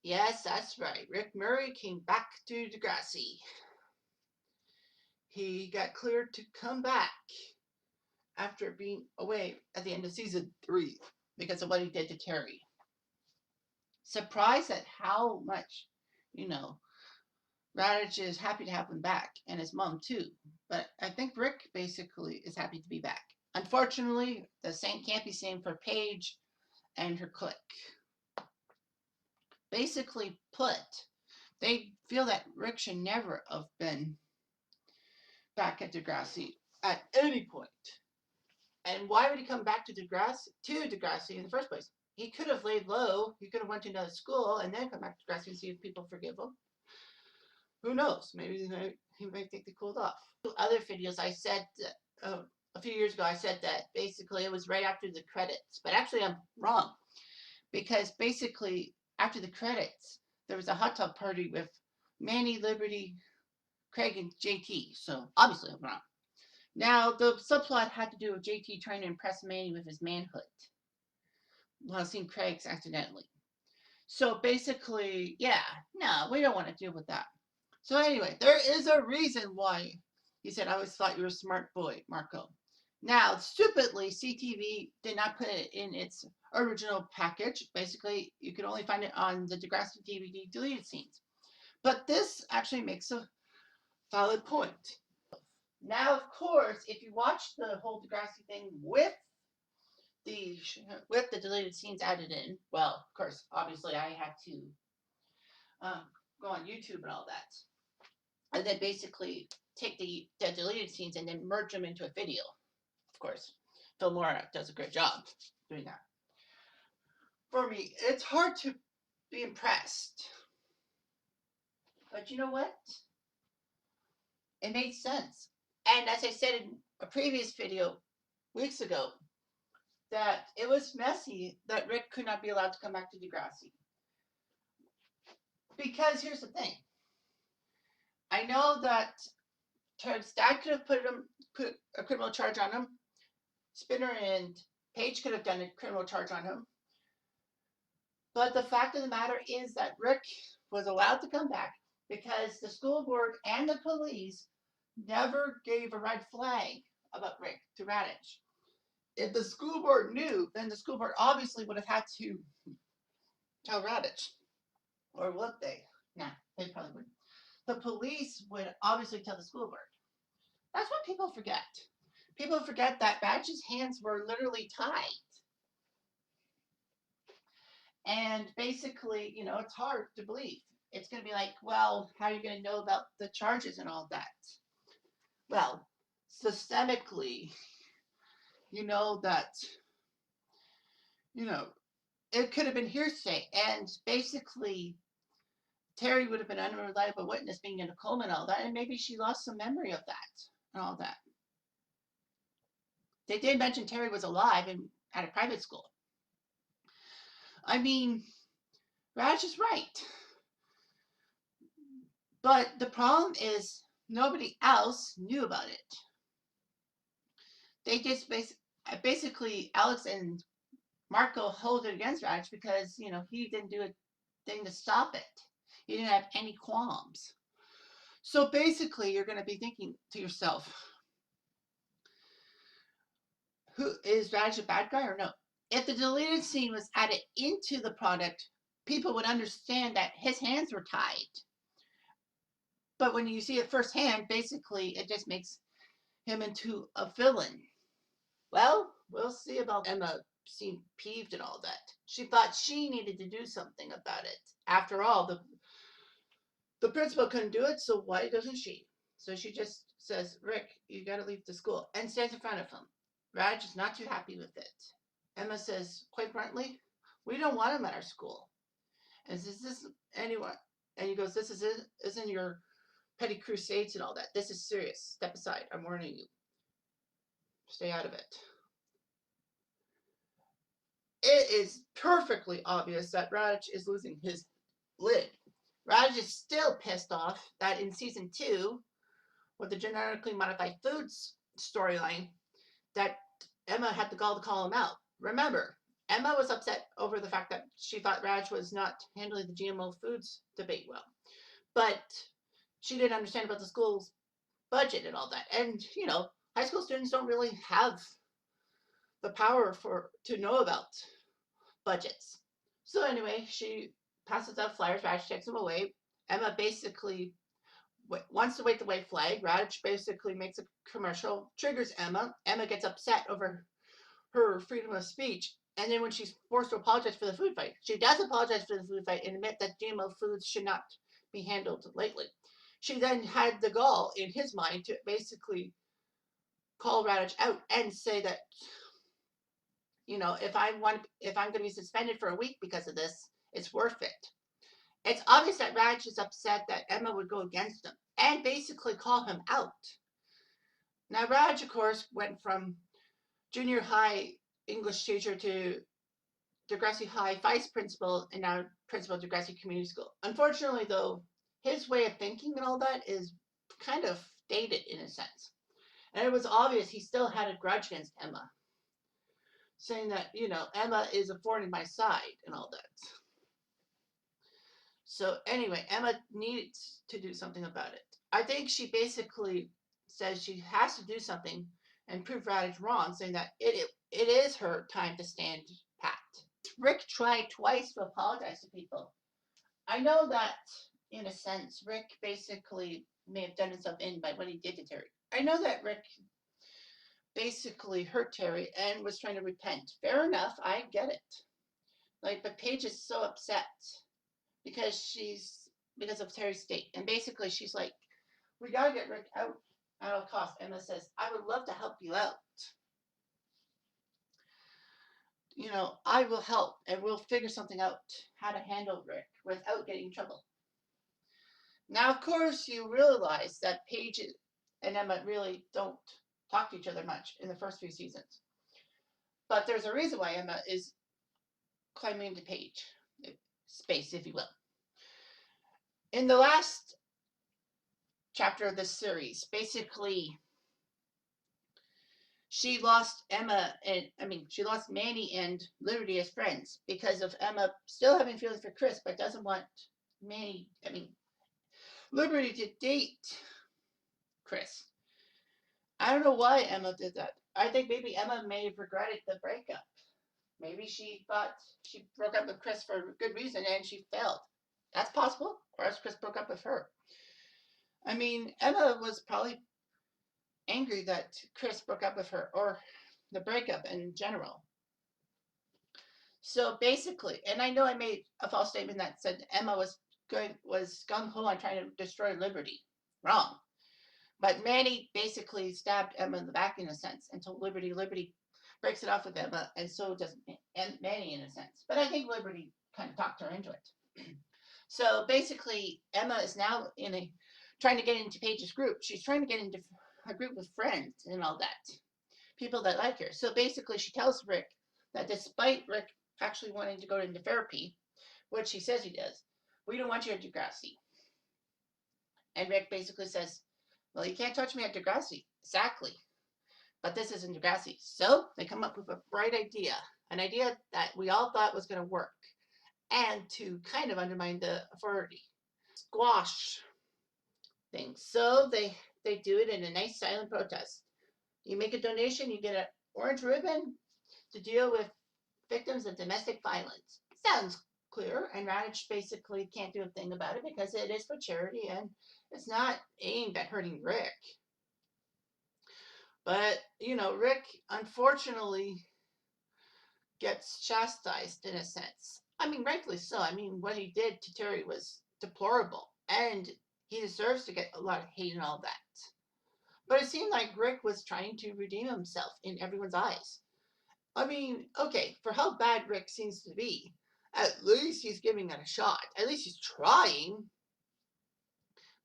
Yes, that's right. Rick Murray came back to Degrassi. He got cleared to come back after being away at the end of season 3 because of what he did to Terry. Surprised at how much, you know, Raditch is happy to have him back, and his mom too. But I think Rick basically is happy to be back. Unfortunately, the same can't be same for Paige and her clique. Basically put, they feel that Rick should never have been back at Degrassi at any point. And why would he come back to Degrassi in the first place? He could have laid low. He could have went to another school and then come back to Degrassi and see if people forgive him. Who knows? Maybe he might think they cooled off. Other videos I said a few years ago, I said that basically it was right after the credits, but actually I'm wrong because basically after the credits there was a hot tub party with Manny, Liberty, Craig, and JT. So obviously I'm wrong. Now the subplot had to do with JT trying to impress Manny with his manhood while seeing Craig's accidentally. So basically, yeah, no, we don't want to deal with that. So anyway, there is a reason why he said, I always thought you were a smart boy, Marco. Now, stupidly, CTV did not put it in its original package. Basically, you could only find it on the Degrassi DVD deleted scenes. But this actually makes a valid point. Now, of course, if you watch the whole Degrassi thing the with the deleted scenes added in, well, of course, obviously, I had to go on YouTube and all that, and then basically take the deleted scenes and then merge them into a video. Of course, Phil Mora does a great job doing that. For me, it's hard to be impressed, but you know what? It made sense. And as I said in a previous video weeks ago, that it was messy that Rick could not be allowed to come back to Degrassi. Because here's the thing. I know that Ted's dad could have put a criminal charge on him. Spinner and Paige could have done a criminal charge on him. But the fact of the matter is that Rick was allowed to come back because the school board and the police never gave a red flag about Rick to Raditch. If the school board knew, then the school board obviously would have had to tell Raditch. Or would they? Nah, they probably wouldn't. The police would obviously tell the school board. That's what people forget. People forget that Raditch's hands were literally tied. And basically, you know, it's hard to believe. It's going to be like, well, how are you going to know about the charges and all that? Well, systemically, you know that, you know, it could have been hearsay. And basically, Terry would have been an unreliable witness being in a coma and all that. And maybe she lost some memory of that and all that. They did mention Terry was alive and at a private school. I mean, Raj is right. But the problem is nobody else knew about it. They just basically Alex and Marco hold it against Raj because, you know, he didn't do a thing to stop it. He didn't have any qualms. So basically, you're going to be thinking to yourself, who is Raj a bad guy or no? If the deleted scene was added into the product, people would understand that his hands were tied. But when you see it firsthand, basically, it just makes him into a villain. Well, we'll see about Emma seemed peeved and all that. She thought she needed to do something about it. After all, the principal couldn't do it, so why doesn't she? So she just says, Rick, you gotta leave the school, and stands in front of him. Raj is not too happy with it. Emma says, quite bluntly, we don't want him at our school. And says, this anyone? And he goes, this isn't your petty crusades and all that. This is serious. Step aside. I'm warning you. Stay out of it. It is perfectly obvious that Raj is losing his lid. Raj is still pissed off that in season 2, with the genetically modified foods storyline, that Emma had the gall to call him out. Remember, Emma was upset over the fact that she thought Raj was not handling the GMO foods debate well. But she didn't understand about the school's budget and all that. And, high school students don't really have the power to know about budgets. So anyway, she passes out flyers. Raj takes them away. Emma basically wants to wave the white flag. Raj basically makes a commercial, triggers Emma. Emma gets upset over her freedom of speech. And then when she's forced to apologize for the food fight, she does apologize for the food fight and admit that GMO foods should not be handled lightly. She then had the gall in his mind to basically call Radic out and say that, if I'm going to be suspended for a week because of this, it's worth it. It's obvious that Radic is upset that Emma would go against him and basically call him out. Now, Radic, of course, went from junior high English teacher to Degrassi High vice principal and now principal of Degrassi Community School. Unfortunately, though, his way of thinking and all that is kind of dated in a sense. And it was obvious he still had a grudge against Emma, saying that, Emma is a thorn in my side and all that. So anyway, Emma needs to do something about it. I think she basically says she has to do something and prove Radic wrong, saying that it is her time to stand pat. Rick tried twice to apologize to people. I know that, in a sense, Rick basically may have done himself in by what he did to Terry. I know that Rick basically hurt Terry and was trying to repent. Fair enough, I get it. But Paige is so upset because of Terry's state, and basically she's like, "We gotta get Rick out at all costs." Emma says, "I would love to help you out. I will help, and we'll figure something out how to handle Rick without getting in trouble." Now, of course, you realize that Paige and Emma really don't talk to each other much in the first few seasons. But there's a reason why Emma is climbing into Paige space, if you will. In the last chapter of this series, basically, she lost she lost Manny and Liberty as friends because of Emma still having feelings for Chris, but doesn't want Liberty to date Chris. I don't know why Emma did that. I think maybe Emma may have regretted the breakup. Maybe she thought she broke up with Chris for a good reason and she failed. That's possible. Or else Chris broke up with her. Emma was probably angry that Chris broke up with her, or the breakup in general. So basically, and I know I made a false statement that said Emma was gung-ho on trying to destroy Liberty. Wrong. But Manny basically stabbed Emma in the back in a sense and told Liberty. Liberty breaks it off with Emma, and so does Manny in a sense. But I think Liberty kind of talked her into it. So basically, Emma is now trying to get into Paige's group. She's trying to get into a group with friends and all that, people that like her. So basically, she tells Rick that despite Rick actually wanting to go into therapy, which he says he does, we don't want you at Degrassi. And Rick basically says, "Well, you can't touch me at Degrassi." Exactly. But this isn't Degrassi. So they come up with a bright idea, an idea that we all thought was going to work, and to kind of undermine the authority. Squash things. So they do it in a nice silent protest. You make a donation, you get an orange ribbon to deal with victims of domestic violence. Sounds clear, and Radic basically can't do a thing about it because it is for charity and it's not aimed at hurting Rick. But, Rick unfortunately gets chastised in a sense. Rightfully so. What he did to Terry was deplorable, and he deserves to get a lot of hate and all that. But it seemed like Rick was trying to redeem himself in everyone's eyes. Okay, for how bad Rick seems to be, at least he's giving it a shot. At least he's trying.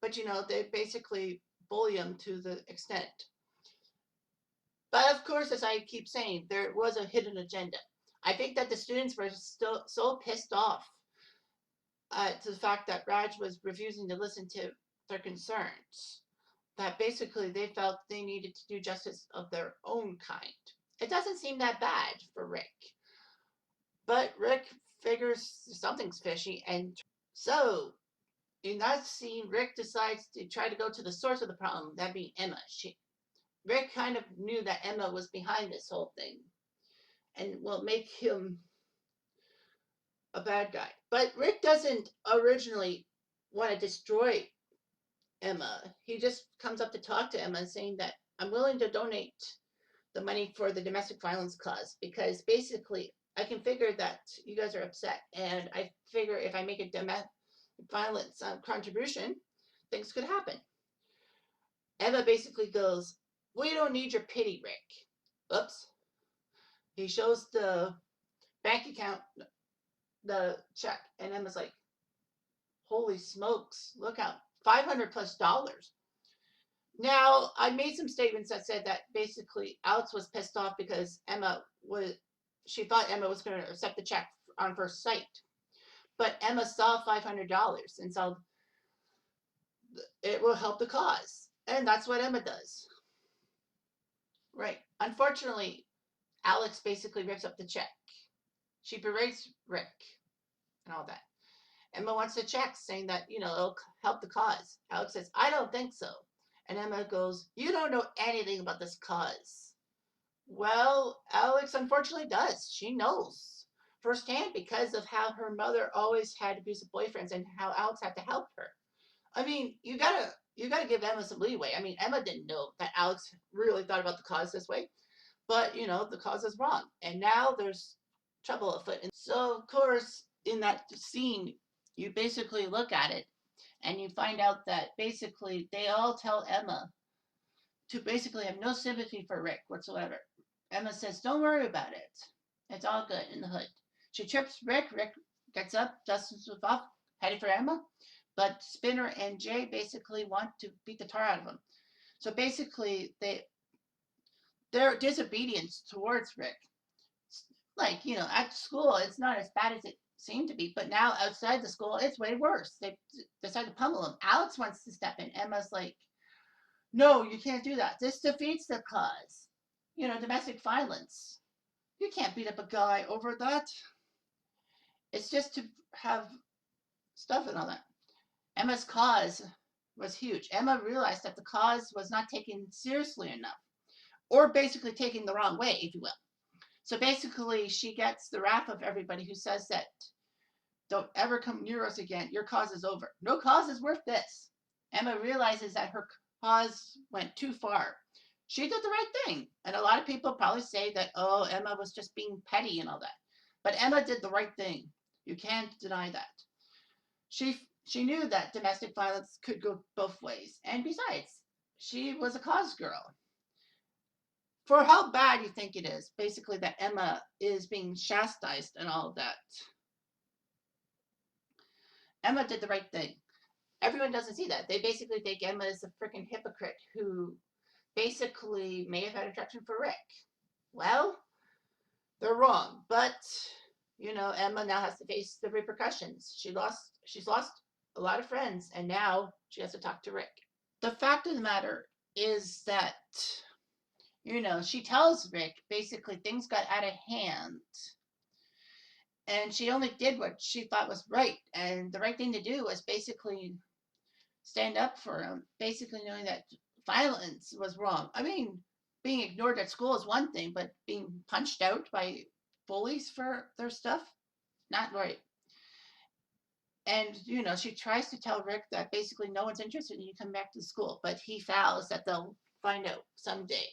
But, they basically bully him to the extent. But of course, as I keep saying, there was a hidden agenda. I think that the students were still so pissed off to the fact that Raj was refusing to listen to their concerns that basically they felt they needed to do justice of their own kind. It doesn't seem that bad for Rick. But Rick figures something's fishy, and so in that scene, Rick decides to try to go to the source of the problem, that being Emma. Rick kind of knew that Emma was behind this whole thing and will make him a bad guy. But Rick doesn't originally want to destroy Emma. He just comes up to talk to Emma saying that I'm willing to donate the money for the domestic violence cause because basically I can figure that you guys are upset, and I figure if I make a domestic violence contribution, things could happen. Emma basically goes, we don't need your pity, Rick. Oops. He shows the bank account, the check, and Emma's like, holy smokes, look out, $500+. Now, I made some statements that said that basically Alex was pissed off because she thought Emma was going to accept the check on first sight. But Emma saw $500 and so it will help the cause. And that's what Emma does. Right. Unfortunately, Alex basically rips up the check. She berates Rick and all that. Emma wants the check saying that, it'll help the cause. Alex says, I don't think so. And Emma goes, you don't know anything about this cause. Well, Alex unfortunately does. She knows firsthand because of how her mother always had abusive boyfriends and how Alex had to help her. I mean, you gotta give Emma some leeway. I mean, Emma didn't know that Alex really thought about the cause this way, but the cause is wrong, and now there's trouble afoot. And so, of course, in that scene, you basically look at it, and you find out that basically they all tell Emma to basically have no sympathy for Rick whatsoever. Emma says, don't worry about it. It's all good in the hood. She trips Rick. Rick gets up, dusts himself off, headed for Emma. But Spinner and Jay basically want to beat the tar out of him. So basically, their disobedience towards Rick, like, at school, it's not as bad as it seemed to be. But now outside the school, it's way worse. They decide to pummel him. Alex wants to step in. Emma's like, no, you can't do that. This defeats the cause. Domestic violence. You can't beat up a guy over that. It's just to have stuff and all that. Emma's cause was huge. Emma realized that the cause was not taken seriously enough, or basically taken the wrong way, if you will. So basically, she gets the wrath of everybody who says that, don't ever come near us again. Your cause is over. No cause is worth this. Emma realizes that her cause went too far. She did the right thing. And a lot of people probably say that, oh, Emma was just being petty and all that. But Emma did the right thing. You can't deny that. She knew that domestic violence could go both ways. And besides, she was a cause girl. For how bad you think it is, basically, that Emma is being chastised and all of that. Emma did the right thing. Everyone doesn't see that. They basically think Emma is a freaking hypocrite who basically may have had attraction for Rick. Well, they're wrong. But, Emma now has to face the repercussions. She's lost a lot of friends, and now she has to talk to Rick. The fact of the matter is that, she tells Rick basically things got out of hand. And she only did what she thought was right. And the right thing to do was basically stand up for him, basically knowing that violence was wrong. I mean, being ignored at school is one thing, but being punched out by bullies for their stuff, not right. And, she tries to tell Rick that basically no one's interested in you coming back to school, but he vows that they'll find out someday.